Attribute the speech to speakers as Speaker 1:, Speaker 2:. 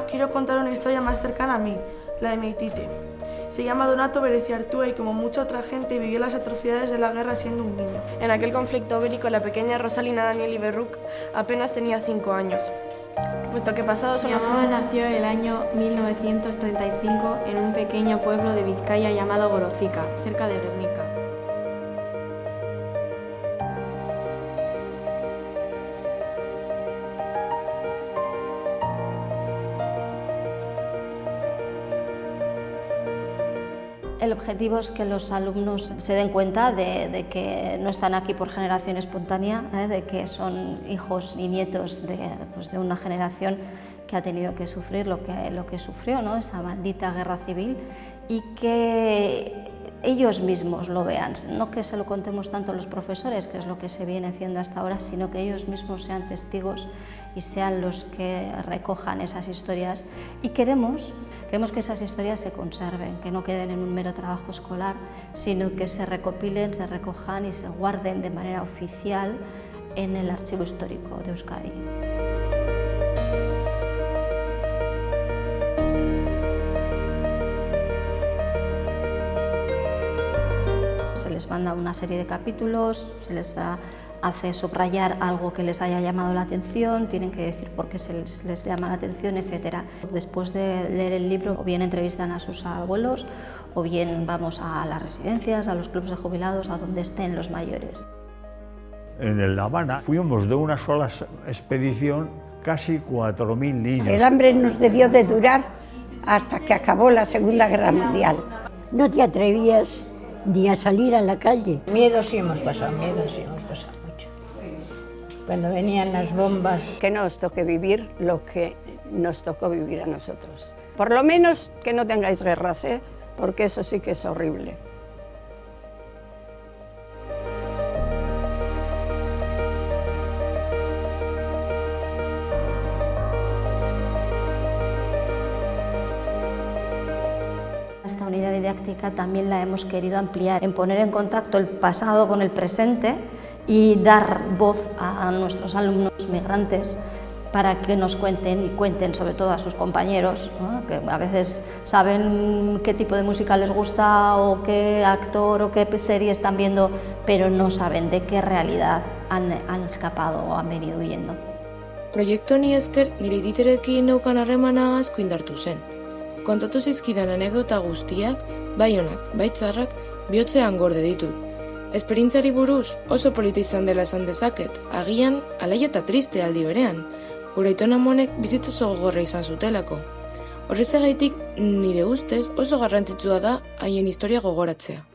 Speaker 1: Quiero contar una historia más cercana a mí, la de Meitite. Se llama Donato Bereziartua y como mucha otra gente vivió las atrocidades de la guerra siendo un niño.
Speaker 2: En aquel conflicto bélico la pequeña Rosalina Daniel Iberruc apenas tenía 5 años. Puesto que pasados son los
Speaker 3: meses... nació el año 1935 en un pequeño pueblo de Vizcaya llamado Gorocica, cerca de Guernica.
Speaker 4: El objetivo es que los alumnos se den cuenta de que no están aquí por generación espontánea, de que son hijos y nietos de una generación que ha tenido que sufrir lo que sufrió, ¿no? Esa maldita guerra civil, y que ellos mismos lo vean, no que se lo contemos tanto a los profesores, que es lo que se viene haciendo hasta ahora, sino que ellos mismos sean testigos y sean los que recojan esas historias. Y queremos que esas historias se conserven, que no queden en un mero trabajo escolar, sino que se recopilen, se recojan y se guarden de manera oficial en el archivo histórico de Euskadi. Se les manda una serie de capítulos, se les hace subrayar algo que les haya llamado la atención, tienen que decir por qué les llama la atención, etc. Después de leer el libro, o bien entrevistan a sus abuelos, o bien vamos a las residencias, a los clubes de jubilados, a donde estén los mayores.
Speaker 5: En La Habana fuimos de una sola expedición casi 4.000 niños.
Speaker 6: El hambre nos debió de durar hasta que acabó la Segunda Guerra Mundial.
Speaker 7: No te atrevías ni a salir a la calle.
Speaker 8: Miedo sí hemos pasado mucho. Cuando venían las bombas.
Speaker 6: Que no os toque vivir lo que nos tocó vivir a nosotros. Por lo menos que no tengáis guerras, porque eso sí que es horrible.
Speaker 4: Esta unidad didáctica también la hemos querido ampliar en poner en contacto el pasado con el presente y dar voz a nuestros alumnos migrantes para que nos cuenten y cuenten sobre todo a sus compañeros, ¿no? Que a veces saben qué tipo de música les gusta o qué actor o qué serie están viendo, pero no saben de qué realidad han escapado o han venido huyendo.
Speaker 9: Proiektu honi esker nire Aititerekin neukan harremana asko indartu zen. Kontatu zizkidan anekdota guztiak, bai onak, bai txarrak, bihotzean gorde ditut. Esperientzari buruz oso polita izan dela esan dezaket, agian alaia eta triste aldi berean. Gure aiton amonek bizitza oso gogorra izan zutelako. Horrezagaitik nire ustez oso garrantzitsua da haien historia gogoratzea.